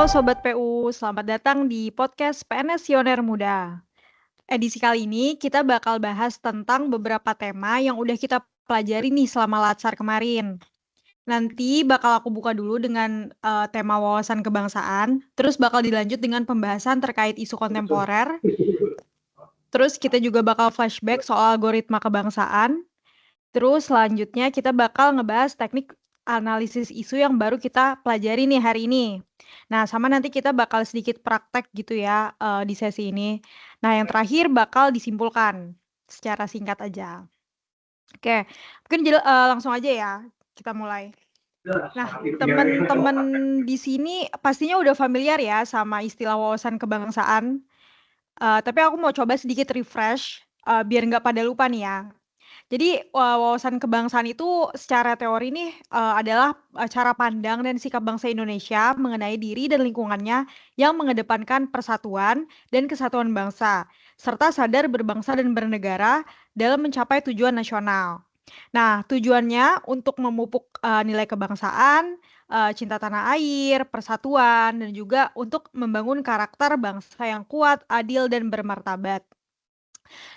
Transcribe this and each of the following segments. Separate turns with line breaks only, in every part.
Halo Sobat PU, selamat datang di podcast PNS Pioner Muda. Edisi kali ini kita bakal bahas tentang beberapa tema yang udah kita pelajari nih selama Latsar kemarin. Nanti bakal aku buka dulu dengan tema wawasan kebangsaan, terus bakal dilanjut dengan pembahasan terkait isu kontemporer, terus kita juga bakal flashback soal algoritma kebangsaan, terus selanjutnya kita bakal ngebahas teknik analisis isu yang baru kita pelajari nih hari ini. Nah, sama nanti kita bakal sedikit praktek gitu ya di sesi ini. Nah, yang terakhir bakal disimpulkan secara singkat aja. Oke, mungkin langsung aja ya kita mulai. Nah, teman-teman di sini pastinya udah familiar ya sama istilah wawasan kebangsaan. Tapi aku mau coba sedikit refresh biar nggak pada lupa nih ya. Jadi, wawasan kebangsaan itu secara teori nih, adalah, cara pandang dan sikap bangsa Indonesia mengenai diri dan lingkungannya yang mengedepankan persatuan dan kesatuan bangsa, serta sadar berbangsa dan bernegara dalam mencapai tujuan nasional. Nah, tujuannya untuk memupuk, nilai kebangsaan, cinta tanah air, persatuan, dan juga untuk membangun karakter bangsa yang kuat, adil, dan bermartabat.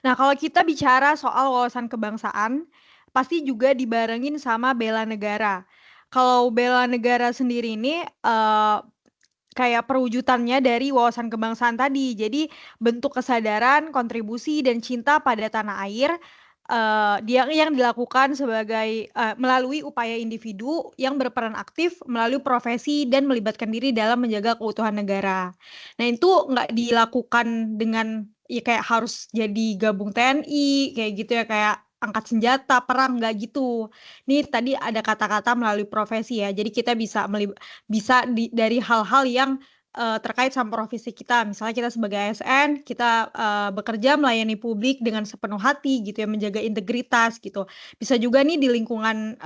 Nah, kalau kita bicara soal wawasan kebangsaan, pasti juga dibarengin sama bela negara. Kalau bela negara sendiri ini, kayak perwujudannya dari wawasan kebangsaan tadi. Jadi bentuk kesadaran, kontribusi, dan cinta pada tanah air, dia yang dilakukan sebagai melalui upaya individu yang berperan aktif melalui profesi dan melibatkan diri dalam menjaga keutuhan negara. Nah, itu nggak dilakukan dengan ya kayak harus jadi gabung TNI kayak gitu ya, kayak angkat senjata, perang, nggak gitu. Ini tadi ada kata-kata melalui profesi ya, jadi kita bisa dari hal-hal yang, terkait sama profesi kita. Misalnya kita sebagai ASN, kita, bekerja melayani publik dengan sepenuh hati gitu ya, menjaga integritas gitu. Bisa juga nih di lingkungan,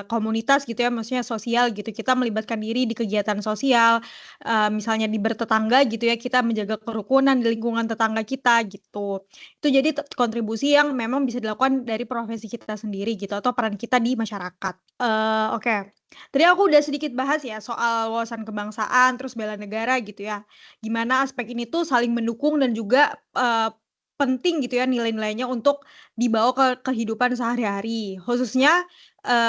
komunitas gitu ya, maksudnya sosial gitu, kita melibatkan diri di kegiatan sosial, misalnya di bertetangga gitu ya, kita menjaga kerukunan di lingkungan tetangga kita gitu. Itu jadi kontribusi yang memang bisa dilakukan dari profesi kita sendiri gitu, atau peran kita di masyarakat. Oke. Tadi aku udah sedikit bahas ya soal wawasan kebangsaan, terus bela negara gitu ya. Gimana aspek ini tuh saling mendukung dan juga, penting gitu ya nilai-nilainya untuk dibawa ke kehidupan sehari-hari. Khususnya,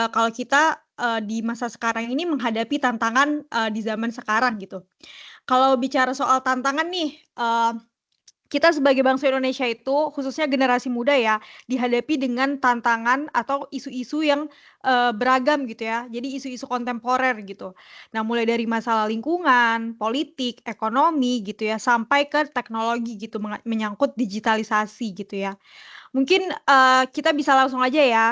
kalau kita, di masa sekarang ini menghadapi tantangan, di zaman sekarang gitu. Kalau bicara soal tantangan nih, kita sebagai bangsa Indonesia itu, khususnya generasi muda ya, dihadapi dengan tantangan atau isu-isu yang, beragam gitu ya. Jadi isu-isu kontemporer gitu. Nah, mulai dari masalah lingkungan, politik, ekonomi gitu ya, sampai ke teknologi gitu, menyangkut digitalisasi gitu ya. Mungkin, kita bisa langsung aja ya,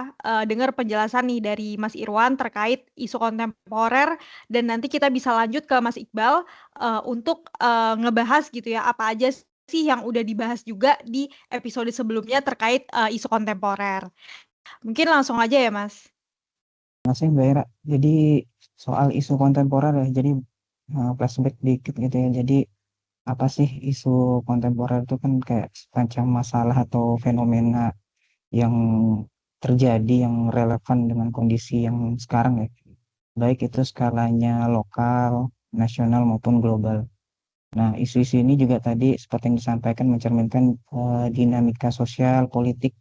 dengar penjelasan nih dari Mas Irwan terkait isu kontemporer dan nanti kita bisa lanjut ke Mas Iqbal, untuk, ngebahas gitu ya, apa aja sih yang udah dibahas juga di episode sebelumnya terkait, isu kontemporer. Mungkin langsung aja ya, Mas.
Masih Mbak Ira, jadi soal isu kontemporer ya, jadi flashback dikit gitu ya. Jadi apa sih isu kontemporer itu kan kayak semacam masalah atau fenomena yang terjadi yang relevan dengan kondisi yang sekarang ya. Baik itu skalanya lokal, nasional maupun global. Nah, isu-isu ini juga tadi seperti yang disampaikan mencerminkan dinamika sosial, politik,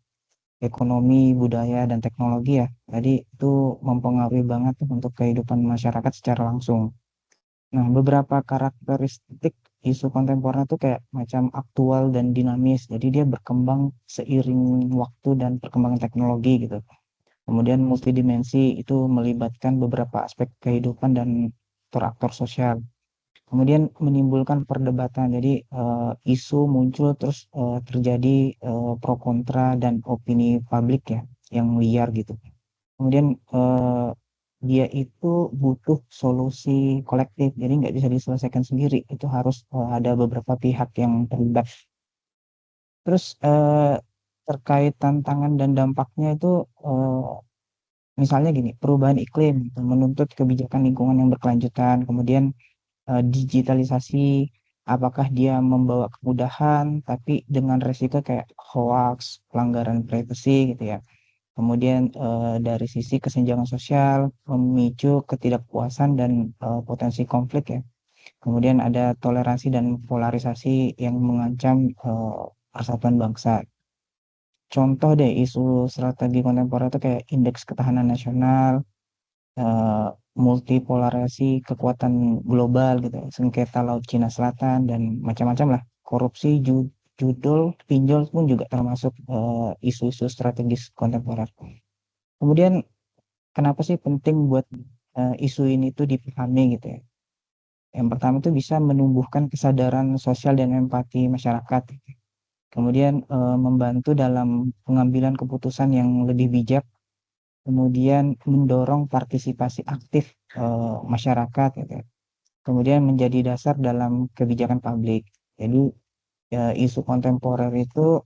ekonomi, budaya, dan teknologi ya. Jadi itu mempengaruhi banget tuh untuk kehidupan masyarakat secara langsung. Nah, beberapa karakteristik isu kontemporer itu kayak macam aktual dan dinamis. Jadi dia berkembang seiring waktu dan perkembangan teknologi gitu. Kemudian multidimensi itu melibatkan beberapa aspek kehidupan dan aktor-aktor sosial. Kemudian menimbulkan perdebatan. Jadi isu muncul terus terjadi pro kontra dan opini publik ya yang liar gitu. Kemudian dia itu butuh solusi kolektif. Jadi nggak bisa diselesaikan sendiri. Itu harus ada beberapa pihak yang terlibat. Terus terkait tantangan dan dampaknya itu misalnya gini, perubahan iklim gitu, menuntut kebijakan lingkungan yang berkelanjutan. Kemudian digitalisasi, apakah dia membawa kemudahan tapi dengan resiko kayak hoax, pelanggaran privasi gitu ya. Kemudian dari sisi kesenjangan sosial memicu ketidakpuasan dan potensi konflik ya. Kemudian ada toleransi dan polarisasi yang mengancam persatuan bangsa. Contoh deh isu strategi kontemporer itu kayak indeks ketahanan nasional, eh, multipolarasi kekuatan global gitu, sengketa Laut Cina Selatan dan macam-macam lah. Korupsi, judul, pinjol pun juga termasuk isu-isu strategis kontemporer. Kemudian kenapa sih penting buat isu ini tuh dipahami gitu ya? Yang pertama itu bisa menumbuhkan kesadaran sosial dan empati masyarakat. Kemudian membantu dalam pengambilan keputusan yang lebih bijak, kemudian mendorong partisipasi aktif masyarakat gitu ya. Kemudian menjadi dasar dalam kebijakan publik. Jadi isu kontemporer itu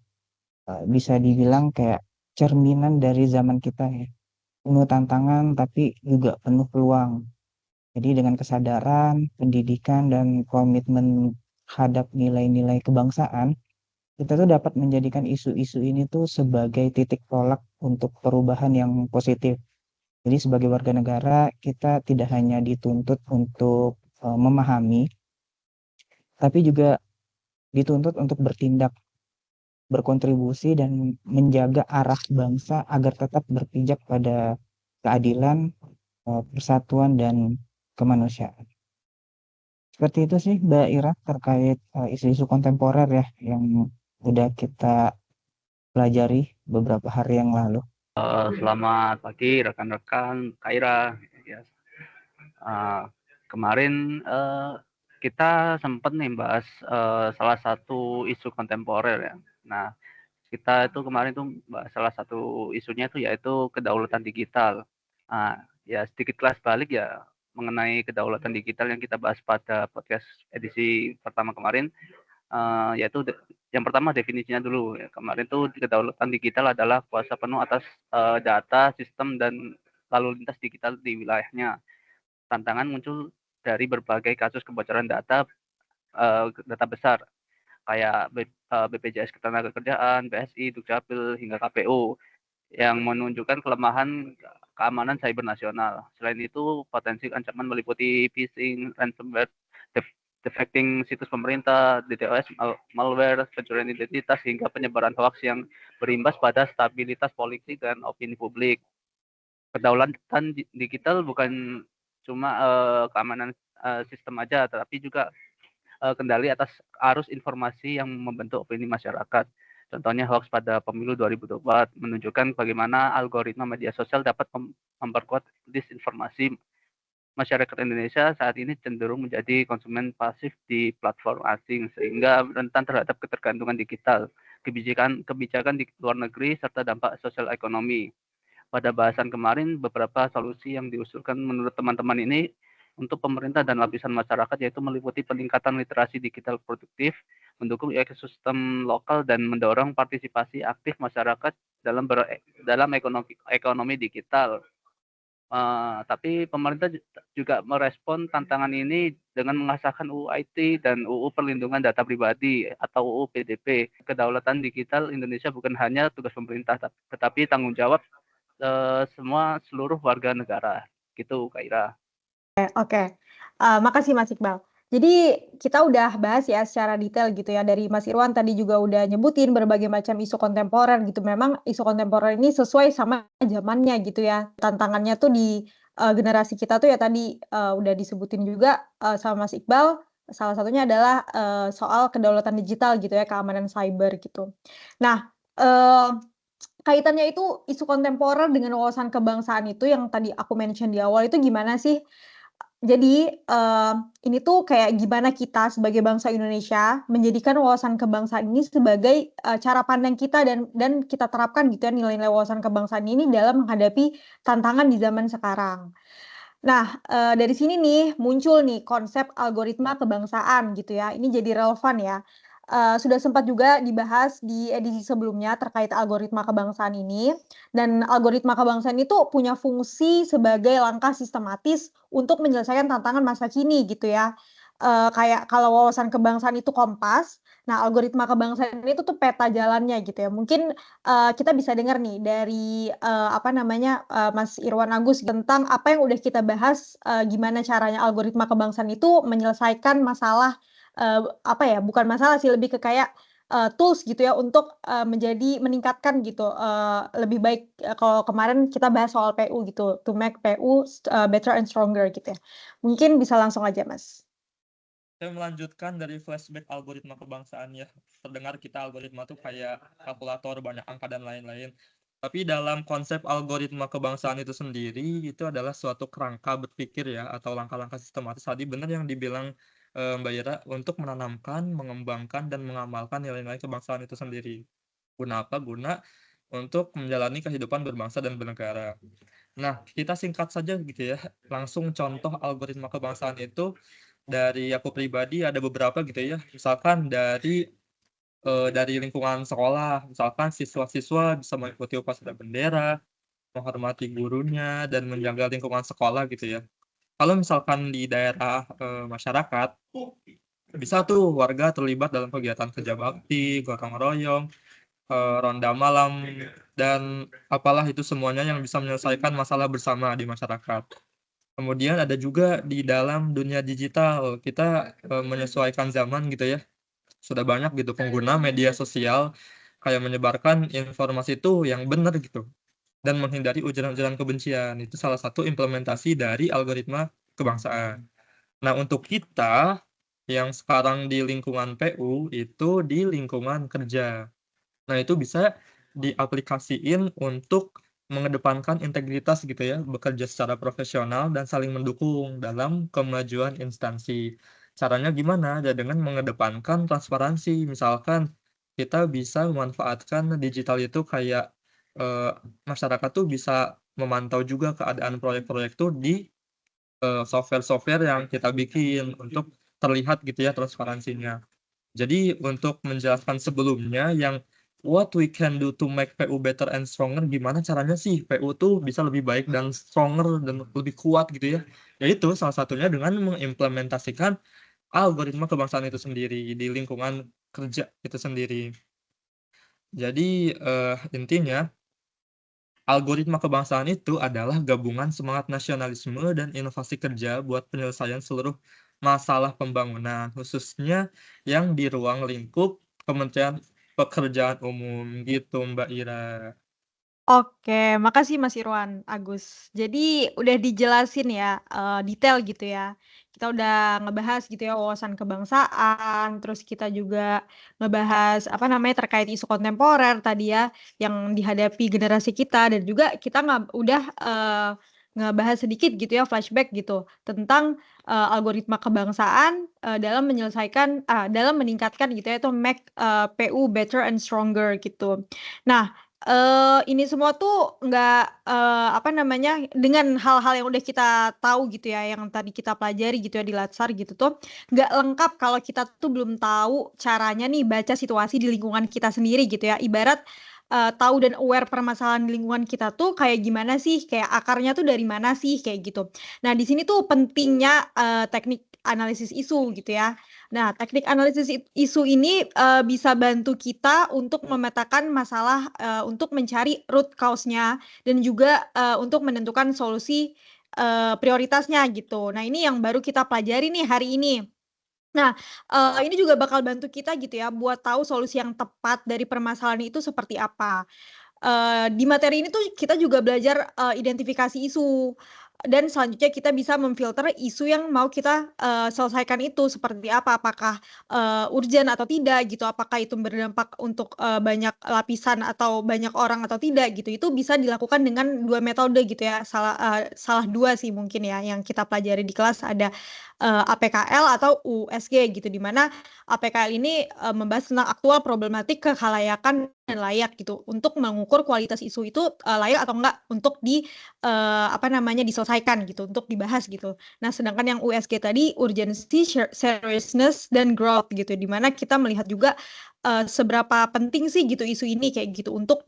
bisa dibilang kayak cerminan dari zaman kita ya. Penuh tantangan tapi juga penuh peluang. Jadi dengan kesadaran, pendidikan, dan komitmen terhadap nilai-nilai kebangsaan, kita tuh dapat menjadikan isu-isu ini tuh sebagai titik tolak untuk perubahan yang positif. Jadi sebagai warga negara, kita tidak hanya dituntut untuk memahami, tapi juga dituntut untuk bertindak, berkontribusi, dan menjaga arah bangsa agar tetap berpijak pada keadilan, persatuan, dan kemanusiaan. Seperti itu sih Mbak Ira terkait isu-isu kontemporer ya yang udah kita pelajari beberapa hari yang lalu.
Selamat pagi rekan-rekan Kaira. Ya, kemarin kita sempat nih bahas salah satu isu kontemporer ya. Nah, kita itu kemarin tuh bahas salah satu isunya itu yaitu kedaulatan digital. Ya sedikit kelas balik ya mengenai kedaulatan digital yang kita bahas pada podcast edisi pertama kemarin, yaitu yang pertama definisinya dulu. Ya. Kemarin tuh kedaulatan digital adalah kuasa penuh atas data, sistem, dan lalu lintas digital di wilayahnya. Tantangan muncul dari berbagai kasus kebocoran data besar kayak BPJS Ketenagakerjaan, BSI, Dukcapil, hingga KPU yang menunjukkan kelemahan keamanan cyber nasional. Selain itu, potensi ancaman meliputi phishing, ransomware, defecting situs pemerintah, DDoS, malware, pencurian identitas, hingga penyebaran hoax yang berimbas pada stabilitas politik dan opini publik. Kedaulatan digital bukan cuma keamanan sistem aja, tapi juga kendali atas arus informasi yang membentuk opini masyarakat. Contohnya hoax pada pemilu 2024 menunjukkan bagaimana algoritma media sosial dapat memperkuat disinformasi. Masyarakat Indonesia saat ini cenderung menjadi konsumen pasif di platform asing sehingga rentan terhadap ketergantungan digital, kebijakan di luar negeri, serta dampak sosial ekonomi. Pada bahasan kemarin, beberapa solusi yang diusulkan menurut teman-teman ini untuk pemerintah dan lapisan masyarakat yaitu meliputi peningkatan literasi digital produktif, mendukung ekosistem lokal, dan mendorong partisipasi aktif masyarakat dalam ekonomi digital. Tapi pemerintah juga merespon tantangan ini dengan mengesahkan UU IT dan UU Perlindungan Data Pribadi atau UU PDP. Kedaulatan digital Indonesia bukan hanya tugas pemerintah, tetapi tanggung jawab semua seluruh warga negara. Gitu, Kak Ira.
Oke, makasih Mas Iqbal. Jadi kita udah bahas ya secara detail gitu ya, dari Mas Irwan tadi juga udah nyebutin berbagai macam isu kontemporer gitu. Memang isu kontemporer ini sesuai sama zamannya gitu ya. Tantangannya tuh di, generasi kita tuh ya tadi, udah disebutin juga, sama Mas Iqbal, salah satunya adalah, soal kedaulatan digital gitu ya, keamanan cyber gitu. Nah, kaitannya itu isu kontemporer dengan wawasan kebangsaan itu yang tadi aku mention di awal itu gimana sih? Jadi, ini tuh kayak gimana kita sebagai bangsa Indonesia menjadikan wawasan kebangsaan ini sebagai, cara pandang kita dan kita terapkan gitu ya nilai-nilai wawasan kebangsaan ini dalam menghadapi tantangan di zaman sekarang. Nah, dari sini nih muncul nih konsep algoritma kebangsaan gitu ya, ini jadi relevan ya. Sudah sempat juga dibahas di edisi sebelumnya terkait algoritma kebangsaan ini, dan algoritma kebangsaan itu punya fungsi sebagai langkah sistematis untuk menyelesaikan tantangan masa kini gitu ya. Kayak kalau wawasan kebangsaan itu kompas, Nah, algoritma kebangsaan itu tuh peta jalannya gitu ya. Mungkin kita bisa dengar nih dari Mas Irwan Agus tentang apa yang udah kita bahas, gimana caranya algoritma kebangsaan itu menyelesaikan masalah, bukan masalah sih, lebih ke kayak tools gitu ya untuk meningkatkan gitu, lebih baik. Kalau kemarin kita bahas soal PU gitu, to make PU better and stronger gitu ya. Mungkin bisa langsung aja, Mas.
Saya melanjutkan dari flashback algoritma kebangsaan ya. Terdengar kita algoritma tuh kayak kalkulator, banyak angka dan lain-lain. Tapi dalam konsep algoritma kebangsaan itu sendiri, itu adalah suatu kerangka berpikir ya, atau langkah-langkah sistematis. Tadi benar yang dibilang Mbak Ira, untuk menanamkan, mengembangkan, dan mengamalkan nilai-nilai kebangsaan itu sendiri. Guna apa? Guna untuk menjalani kehidupan berbangsa dan bernegara. Nah, kita singkat saja gitu ya. Langsung contoh algoritma kebangsaan itu dari aku pribadi ada beberapa gitu ya. Misalkan dari lingkungan sekolah, misalkan siswa-siswa bisa mengikuti upacara bendera, menghormati gurunya, dan menjaga lingkungan sekolah gitu ya. Kalau misalkan di daerah masyarakat, bisa tuh warga terlibat dalam kegiatan kerja bakti, gotong royong, ronda malam, dan apalah itu semuanya yang bisa menyelesaikan masalah bersama di masyarakat. Kemudian ada juga di dalam dunia digital, kita menyesuaikan zaman gitu ya. Sudah banyak gitu pengguna media sosial kayak menyebarkan informasi itu yang benar gitu dan menghindari ujaran-ujaran kebencian. Itu salah satu implementasi dari algoritma kebangsaan. Nah, untuk kita yang sekarang di lingkungan PU itu di lingkungan kerja. Nah, itu bisa diaplikasiin untuk mengedepankan integritas gitu ya, bekerja secara profesional dan saling mendukung dalam kemajuan instansi. Caranya gimana? Ya dengan mengedepankan transparansi. Misalkan kita bisa memanfaatkan digital itu kayak eh, masyarakat tuh bisa memantau juga keadaan proyek-proyek tuh di software-software yang kita bikin untuk terlihat gitu ya transparansinya. Jadi untuk menjelaskan sebelumnya yang what we can do to make PU better and stronger, gimana caranya sih PU tuh bisa lebih baik dan stronger dan lebih kuat gitu ya. Yaitu salah satunya dengan mengimplementasikan algoritma kebangsaan itu sendiri di lingkungan kerja itu sendiri. Jadi intinya algoritma kebangsaan itu adalah gabungan semangat nasionalisme dan inovasi kerja buat penyelesaian seluruh masalah pembangunan, khususnya yang di ruang lingkup Kementerian Pekerjaan Umum gitu, Mbak Ira.
Oke, makasih Mas Irwan Agus. Jadi udah dijelasin ya, detail gitu ya. Kita udah ngebahas gitu ya wawasan kebangsaan, terus kita juga ngebahas terkait isu kontemporer tadi ya, yang dihadapi generasi kita dan juga kita ngebahas sedikit gitu ya flashback gitu tentang algoritma kebangsaan dalam meningkatkan gitu ya itu make PU better and stronger gitu. Nah, ini semua tuh nggak, dengan hal-hal yang udah kita tahu gitu ya, yang tadi kita pelajari gitu ya di Latsar gitu tuh, nggak lengkap kalau kita tuh belum tahu caranya nih baca situasi di lingkungan kita sendiri gitu ya. Ibarat, tahu dan aware permasalahan di lingkungan kita tuh kayak gimana sih, kayak akarnya tuh dari mana sih, kayak gitu. Nah, di sini tuh pentingnya, teknik analisis isu gitu ya. Nah, teknik analisis isu ini, bisa bantu kita untuk memetakan masalah, untuk mencari root cause-nya dan juga, untuk menentukan solusi, prioritasnya gitu. Nah, ini yang baru kita pelajari nih hari ini. Nah, ini juga bakal bantu kita gitu ya buat tahu solusi yang tepat dari permasalahan itu seperti apa. Di materi ini tuh kita juga belajar, identifikasi isu, dan selanjutnya kita bisa memfilter isu yang mau kita, selesaikan itu seperti apa, apakah, urgen atau tidak gitu, apakah itu berdampak untuk, banyak lapisan atau banyak orang atau tidak gitu. Itu bisa dilakukan dengan 2 metode gitu ya, salah 2 sih mungkin ya yang kita pelajari di kelas ada, APKL atau USG gitu, di mana APKL ini, membahas tentang aktual problematik kekhalayakan dan layak gitu, untuk mengukur kualitas isu itu, layak atau enggak untuk diselesaikan gitu, untuk dibahas gitu. Nah, sedangkan yang USG tadi urgency, seriousness, dan growth gitu, di mana kita melihat juga, seberapa penting sih gitu isu ini kayak gitu untuk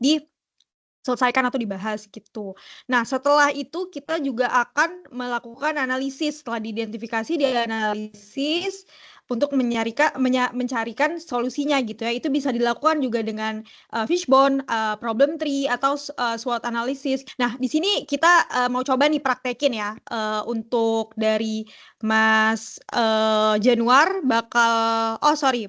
selesaikan atau dibahas gitu. Nah, setelah itu kita juga akan melakukan analisis. Setelah diidentifikasi, dianalisis untuk mencarikan solusinya gitu ya. Itu bisa dilakukan juga dengan fishbone, problem tree atau SWOT analysis. Nah, di sini kita mau coba nih praktekin ya. Untuk dari Mas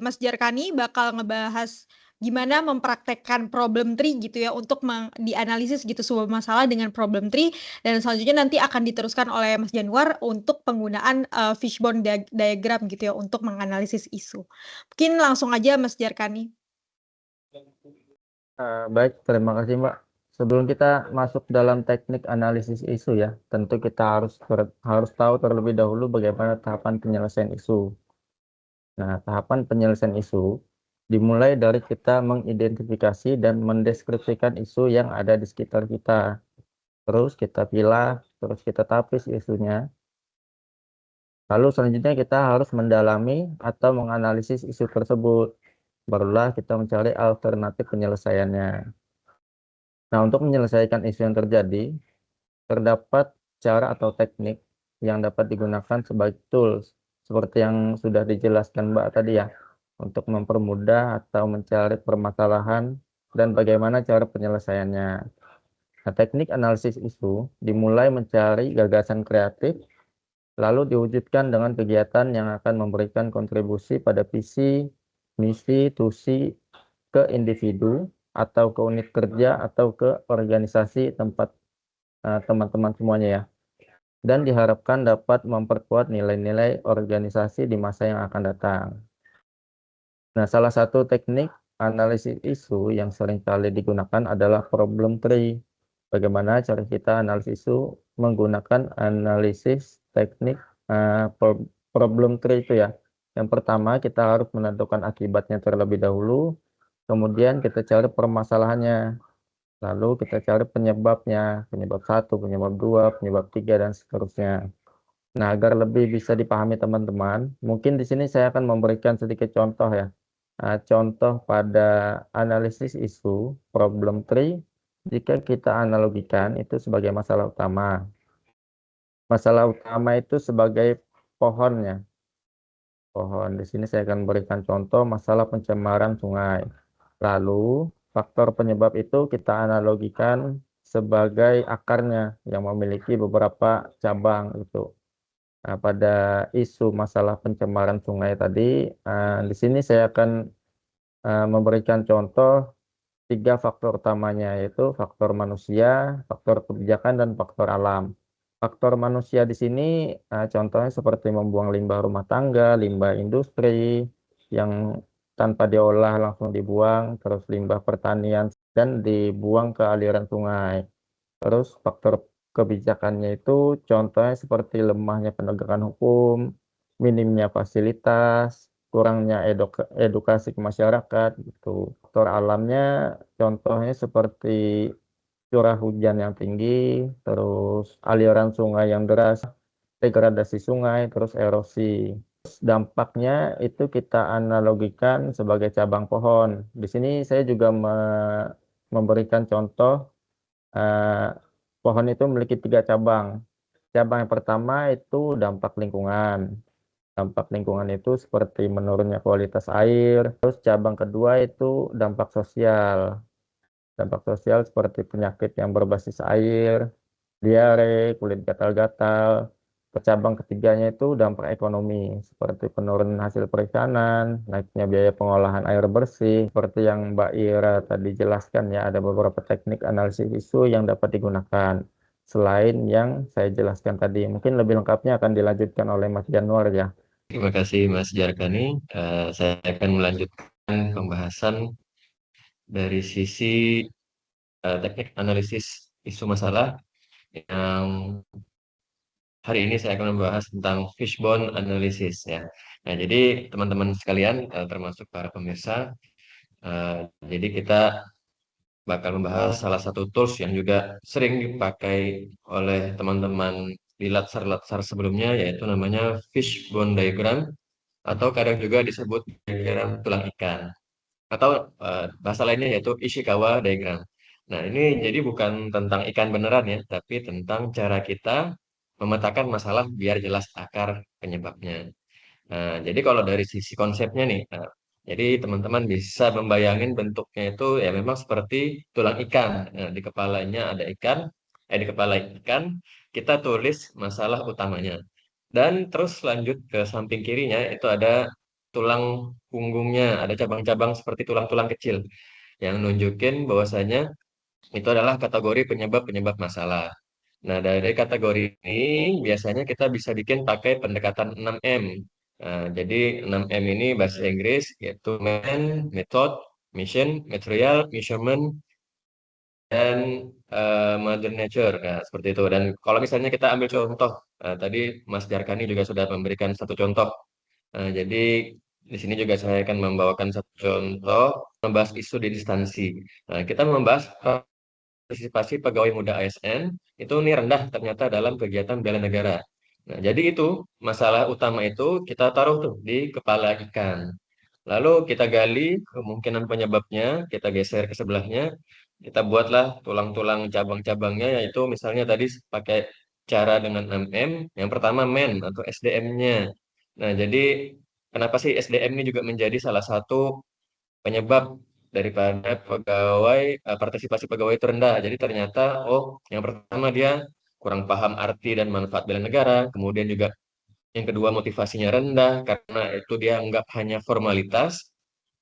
Mas Jarkani bakal ngebahas gimana mempraktekkan problem tree gitu ya untuk dianalisis gitu sebuah masalah dengan problem tree, dan selanjutnya nanti akan diteruskan oleh Mas Januar untuk penggunaan fishbone diagram gitu ya untuk menganalisis isu. Mungkin langsung aja Mas Jarkani.
Baik, terima kasih Mbak. Sebelum kita masuk dalam teknik analisis isu ya, tentu kita harus tahu terlebih dahulu bagaimana tahapan penyelesaian isu. Nah, tahapan penyelesaian isu dimulai dari kita mengidentifikasi dan mendeskripsikan isu yang ada di sekitar kita. Terus kita pilah, terus kita tapis isunya. Lalu selanjutnya kita harus mendalami atau menganalisis isu tersebut. Barulah kita mencari alternatif penyelesaiannya. Nah, untuk menyelesaikan isu yang terjadi, terdapat cara atau teknik yang dapat digunakan sebagai tools, seperti yang sudah dijelaskan Mbak tadi ya, untuk mempermudah atau mencari permasalahan dan bagaimana cara penyelesaiannya. Nah, teknik analisis isu dimulai mencari gagasan kreatif, lalu diwujudkan dengan kegiatan yang akan memberikan kontribusi pada visi, misi, tusi ke individu, atau ke unit kerja, atau ke organisasi tempat teman-teman semuanya ya. Dan diharapkan dapat memperkuat nilai-nilai organisasi di masa yang akan datang. Nah, salah satu teknik analisis isu yang seringkali digunakan adalah problem tree. Bagaimana cara kita analisis isu menggunakan analisis teknik problem tree itu ya. Yang pertama kita harus menentukan akibatnya terlebih dahulu, kemudian kita cari permasalahannya. Lalu kita cari penyebabnya, penyebab 1, penyebab 2, penyebab 3, dan seterusnya. Nah, agar lebih bisa dipahami teman-teman, mungkin di sini saya akan memberikan sedikit contoh ya. Contoh pada analisis isu, problem tree, jika kita analogikan itu sebagai masalah utama. Masalah utama itu sebagai pohonnya. Pohon. Di sini saya akan berikan contoh masalah pencemaran sungai. Lalu, faktor penyebab itu kita analogikan sebagai akarnya yang memiliki beberapa cabang itu. Nah, pada isu masalah pencemaran sungai tadi, di sini saya akan memberikan contoh 3 faktor utamanya, yaitu faktor manusia, faktor kebijakan, dan faktor alam. Faktor manusia di sini contohnya seperti membuang limbah rumah tangga, limbah industri yang tanpa diolah langsung dibuang, terus limbah pertanian dan dibuang ke aliran sungai. Terus faktor kebijakannya itu contohnya seperti lemahnya penegakan hukum, minimnya fasilitas, kurangnya edukasi ke masyarakat gitu. Faktor alamnya contohnya seperti curah hujan yang tinggi, terus aliran sungai yang deras, degradasi sungai, terus erosi. Dampaknya itu kita analogikan sebagai cabang pohon. Di sini saya juga memberikan contoh pohon itu memiliki 3 cabang. Cabang yang pertama itu dampak lingkungan. Dampak lingkungan itu seperti menurunnya kualitas air. Terus cabang kedua itu dampak sosial. Dampak sosial seperti penyakit yang berbasis air, diare, kulit gatal-gatal. Cabang ketiganya itu dampak ekonomi, seperti penurunan hasil perikanan, naiknya biaya pengolahan air bersih. Seperti yang Mbak Ira tadi jelaskan ya, ada beberapa teknik analisis isu yang dapat digunakan. Selain yang saya jelaskan tadi, mungkin lebih lengkapnya akan dilanjutkan oleh Mas Januar ya.
Terima kasih Mas Jarkani. Saya akan melanjutkan pembahasan dari sisi teknik analisis isu masalah yang hari ini saya akan membahas tentang fishbone analysis ya. Nah, jadi teman-teman sekalian, termasuk para pemirsa, jadi kita bakal membahas salah satu tools yang juga sering dipakai oleh teman-teman di latsar-latsar sebelumnya, yaitu namanya fishbone diagram, atau kadang juga disebut diagram tulang ikan, atau bahasa lainnya yaitu Ishikawa diagram. Nah, ini jadi bukan tentang ikan beneran ya, tapi tentang cara kita memetakan masalah biar jelas akar penyebabnya. Nah, jadi kalau dari sisi konsepnya nih, jadi teman-teman bisa membayangin bentuknya itu ya memang seperti tulang ikan. Nah, di kepalanya ada ikan, di kepala ikan kita tulis masalah utamanya. Dan terus lanjut ke samping kirinya itu ada tulang punggungnya, ada cabang-cabang seperti tulang-tulang kecil yang nunjukin bahwasanya itu adalah kategori penyebab-penyebab masalah. Nah, dari kategori ini biasanya kita bisa bikin pakai pendekatan 6M. Nah, jadi 6M ini bahasa Inggris yaitu man, method, mission, material, measurement, dan mother nature. Nah, seperti itu. Dan kalau misalnya kita ambil contoh, tadi Mas Jarkani juga sudah memberikan satu contoh. Jadi di sini juga saya akan membawakan satu contoh membahas isu di instansi. Nah, kita membahas partisipasi pegawai muda ASN itu nih rendah ternyata dalam kegiatan bela negara. Nah, jadi itu masalah utama itu kita taruh tuh di kepala ikan. Lalu kita gali kemungkinan penyebabnya, kita geser ke sebelahnya, kita buatlah tulang-tulang cabang-cabangnya yaitu misalnya tadi pakai cara dengan 6M, yang pertama men atau SDM-nya. Nah, jadi kenapa sih SDM ini juga menjadi salah satu penyebab daripada partisipasi pegawai itu rendah. Jadi ternyata oh yang pertama dia kurang paham arti dan manfaat bela negara, kemudian juga yang kedua motivasinya rendah karena itu dia anggap hanya formalitas,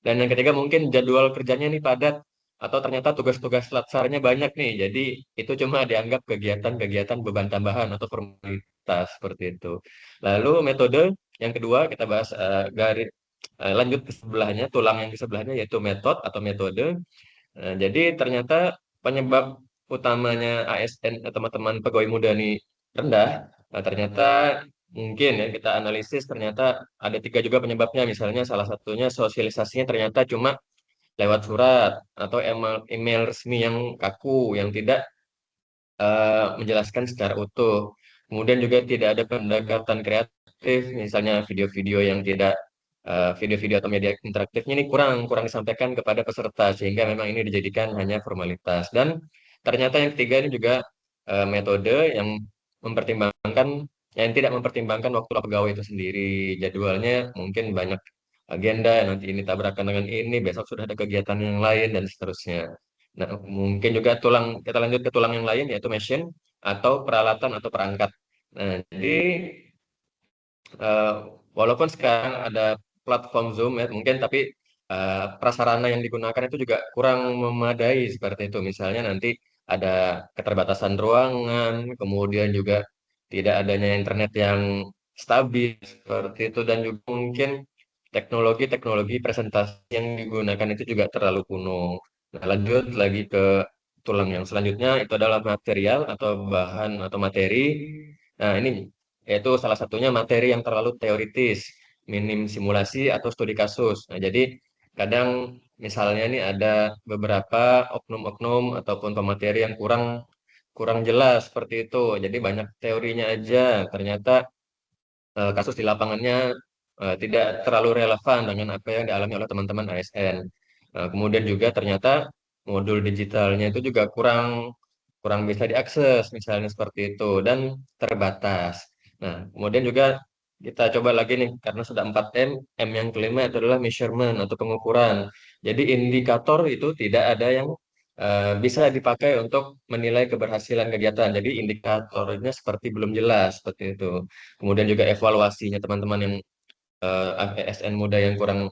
dan yang ketiga mungkin jadwal kerjanya nih padat atau ternyata tugas-tugas latsarnya banyak nih. Jadi itu cuma dianggap kegiatan-kegiatan beban tambahan atau formalitas seperti itu. Lalu metode yang kedua kita bahas lanjut ke sebelahnya, tulang yang ke sebelahnya yaitu metode. Jadi ternyata penyebab utamanya ASN teman-teman pegawai muda ini rendah. Nah, ternyata mungkin ya kita analisis ternyata ada tiga juga penyebabnya. Misalnya salah satunya sosialisasinya ternyata cuma lewat surat atau email resmi yang kaku, yang tidak menjelaskan secara utuh. Kemudian juga tidak ada pendekatan kreatif, misalnya video-video yang tidak video-video atau media interaktifnya ini kurang kurang disampaikan kepada peserta sehingga memang ini dijadikan hanya formalitas. Dan ternyata yang ketiga ini juga metode yang mempertimbangkan yang tidak mempertimbangkan waktu pegawai itu sendiri. Jadwalnya mungkin banyak agenda, nanti ini tabrakan dengan ini, besok sudah ada kegiatan yang lain dan seterusnya. Nah, mungkin juga kita lanjut ke tulang yang lain yaitu mesin atau peralatan atau perangkat. Nah, jadi eh, walaupun sekarang ada platform Zoom ya mungkin tapi prasarana yang digunakan itu juga kurang memadai seperti itu. Misalnya nanti ada keterbatasan ruangan, kemudian juga tidak adanya internet yang stabil seperti itu dan juga mungkin teknologi-teknologi presentasi yang digunakan itu juga terlalu kuno. Nah, lanjut lagi ke tulang yang selanjutnya itu adalah material atau bahan atau materi. Nah, ini yaitu salah satunya materi yang terlalu teoritis, minim simulasi atau studi kasus. Nah, jadi kadang misalnya nih ada beberapa oknum-oknum ataupun pemateri yang kurang kurang jelas seperti itu. Jadi banyak teorinya aja. Ternyata kasus di lapangannya tidak terlalu relevan dengan apa yang dialami oleh teman-teman ASN. Kemudian juga ternyata modul digitalnya itu juga kurang kurang bisa diakses, misalnya seperti itu, dan terbatas. Nah, kemudian juga kita coba lagi nih, karena sudah 4M, M yang kelima itu adalah measurement atau pengukuran. Jadi indikator itu tidak ada yang bisa dipakai untuk menilai keberhasilan kegiatan. Jadi indikatornya seperti belum jelas, seperti itu. Kemudian juga evaluasinya teman-teman yang ASN muda yang kurang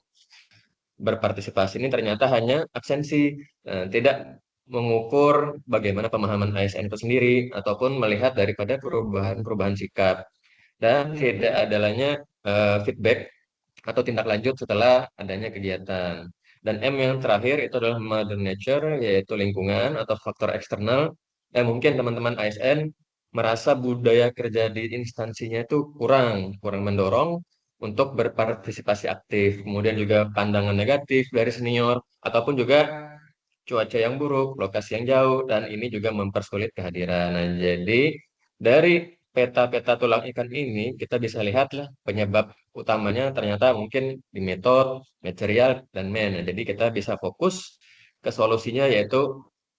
berpartisipasi ini ternyata hanya absensi, tidak mengukur bagaimana pemahaman ASN itu sendiri ataupun melihat daripada perubahan-perubahan sikap dan tidak adanya feedback atau tindak lanjut setelah adanya kegiatan. Dan M yang terakhir itu adalah mother nature, yaitu lingkungan atau faktor eksternal. Mungkin teman-teman ASN merasa budaya kerja di instansinya itu kurang mendorong untuk berpartisipasi aktif. Kemudian juga pandangan negatif dari senior, ataupun juga cuaca yang buruk, lokasi yang jauh, dan ini juga mempersulit kehadiran. Nah, jadi dari peta-peta tulang ikan ini kita bisa lihatlah penyebab utamanya ternyata mungkin di metode, material, dan man. Nah, jadi kita bisa fokus ke solusinya yaitu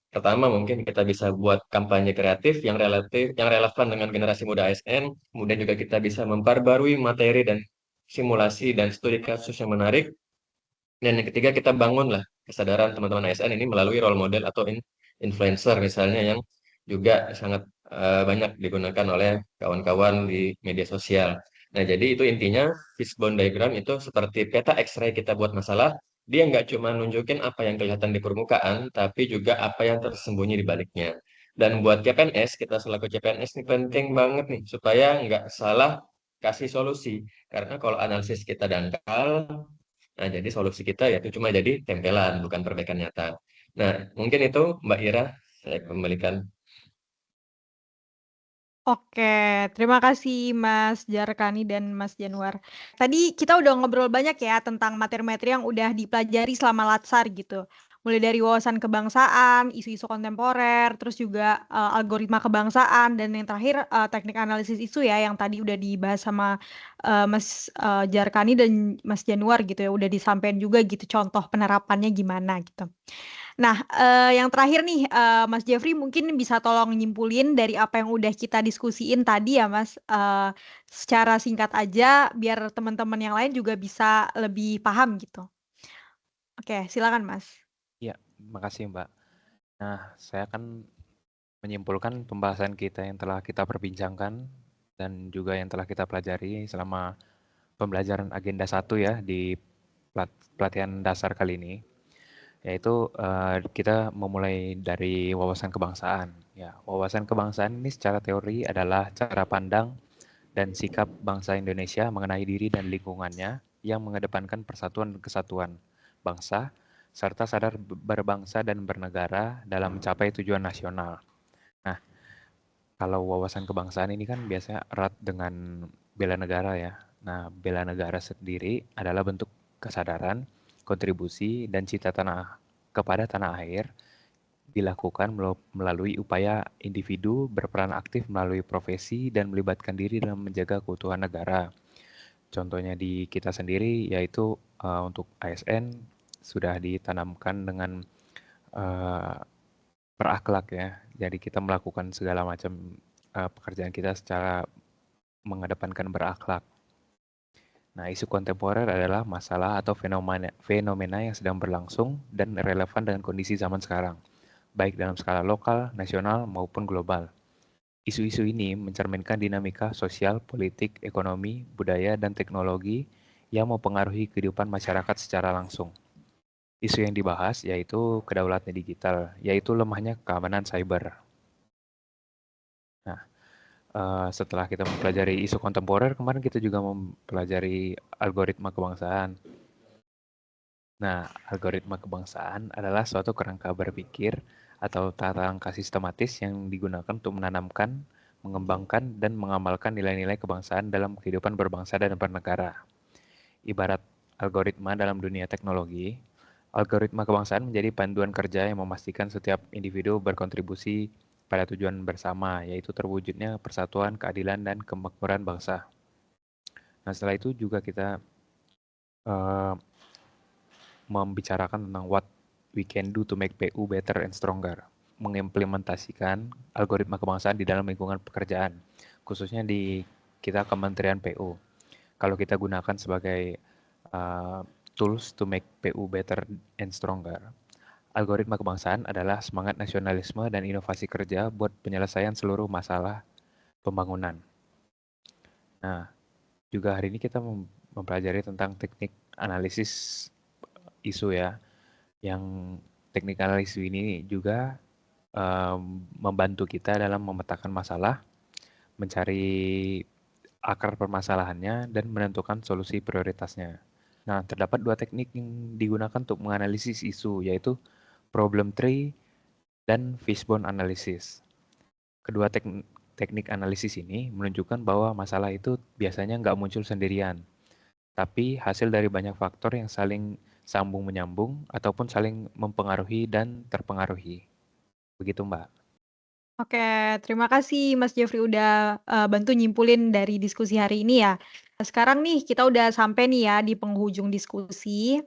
Pertama, mungkin kita bisa buat kampanye kreatif yang relevan dengan generasi muda ASN. Kemudian juga kita bisa memperbarui materi dan simulasi dan studi kasus yang menarik. Dan yang ketiga, kita bangunlah kesadaran teman-teman ASN ini melalui role model atau influencer misalnya yang juga sangat banyak digunakan oleh kawan-kawan di media sosial. Nah, jadi itu intinya fishbone diagram itu seperti peta X-ray kita buat masalah. Dia nggak cuma nunjukin apa yang kelihatan di permukaan, tapi juga apa yang tersembunyi di baliknya. Dan buat CPNS, kita selaku CPNS ini penting banget nih, supaya nggak salah kasih solusi. Karena kalau analisis kita dangkal, nah, jadi solusi kita ya itu cuma jadi tempelan, bukan perbaikan nyata. Nah, mungkin itu Mbak Ira, saya kembalikan.
Oke, terima kasih Mas Jarkani dan Mas Januar. Tadi kita udah ngobrol banyak ya tentang materi-materi yang udah dipelajari selama Latsar gitu. Mulai dari wawasan kebangsaan, isu-isu kontemporer, terus juga algoritma kebangsaan, dan yang terakhir teknik analisis isu ya yang tadi udah dibahas sama Mas Jarkani dan Mas Januar gitu ya, udah disampaikan juga gitu contoh penerapannya gimana gitu. Nah, yang terakhir nih, Mas Jeffrey mungkin bisa tolong nyimpulin dari apa yang udah kita diskusiin tadi ya, Mas, secara singkat aja biar teman-teman yang lain juga bisa lebih paham gitu. Oke, silakan, Mas.
Ya, makasih Mbak. Nah, saya akan menyimpulkan pembahasan kita yang telah kita perbincangkan dan juga yang telah kita pelajari selama pembelajaran agenda 1 ya di pelatihan dasar kali ini. Yaitu kita memulai dari wawasan kebangsaan. Ya, wawasan kebangsaan ini secara teori adalah cara pandang dan sikap bangsa Indonesia mengenai diri dan lingkungannya yang mengedepankan persatuan dan kesatuan bangsa, serta sadar berbangsa dan bernegara dalam mencapai tujuan nasional. Nah, kalau wawasan kebangsaan ini kan biasanya erat dengan bela negara ya. Nah, bela negara sendiri adalah bentuk kesadaran, kontribusi, dan cita kepada tanah air dilakukan melalui upaya individu berperan aktif melalui profesi dan melibatkan diri dalam menjaga keutuhan negara. Contohnya di kita sendiri yaitu untuk ASN sudah ditanamkan dengan berakhlak ya. Jadi kita melakukan segala macam pekerjaan kita secara mengedepankan berakhlak. Nah, isu kontemporer adalah masalah atau fenomena yang sedang berlangsung dan relevan dengan kondisi zaman sekarang, baik dalam skala lokal, nasional, maupun global. Isu-isu ini mencerminkan dinamika sosial, politik, ekonomi, budaya, dan teknologi yang mempengaruhi kehidupan masyarakat secara langsung. Isu yang dibahas yaitu kedaulatan digital, yaitu lemahnya keamanan cyber. Nah, setelah kita mempelajari isu kontemporer, kemarin kita juga mempelajari algoritma kebangsaan. Nah, algoritma kebangsaan adalah suatu kerangka berpikir atau tata langkah sistematis yang digunakan untuk menanamkan, mengembangkan, dan mengamalkan nilai-nilai kebangsaan dalam kehidupan berbangsa dan bernegara. Ibarat algoritma dalam dunia teknologi, algoritma kebangsaan menjadi panduan kerja yang memastikan setiap individu berkontribusi pada tujuan bersama, yaitu terwujudnya persatuan, keadilan, dan kemakmuran bangsa. Nah, setelah itu juga kita membicarakan tentang what we can do to make PU better and stronger, mengimplementasikan algoritma kebangsaan di dalam lingkungan pekerjaan, khususnya di kita Kementerian PU. Kalau kita gunakan sebagai tools to make PU better and stronger, algoritma kebangsaan adalah semangat nasionalisme dan inovasi kerja buat penyelesaian seluruh masalah pembangunan. Nah, juga hari ini kita mempelajari tentang teknik analisis isu ya, yang teknik analisis ini juga membantu kita dalam memetakan masalah, mencari akar permasalahannya, dan menentukan solusi prioritasnya. Nah, terdapat dua teknik yang digunakan untuk menganalisis isu, yaitu problem tree dan fishbone analysis. Kedua teknik analisis ini menunjukkan bahwa masalah itu biasanya nggak muncul sendirian, tapi hasil dari banyak faktor yang saling sambung-menyambung ataupun saling mempengaruhi dan terpengaruhi. Begitu, Mbak.
Oke, terima kasih Mas Jeffrey udah bantu nyimpulin dari diskusi hari ini ya. Sekarang nih kita udah sampai nih ya di penghujung diskusi.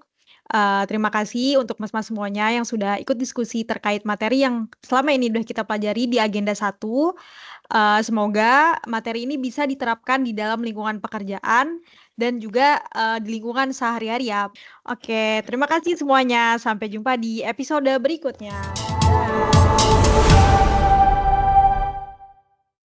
Terima kasih untuk mas-mas semuanya yang sudah ikut diskusi terkait materi yang selama ini udah kita pelajari di agenda 1. Semoga materi ini bisa diterapkan di dalam lingkungan pekerjaan dan juga di lingkungan sehari-hari ya. Oke, terima kasih semuanya. Sampai jumpa di episode berikutnya.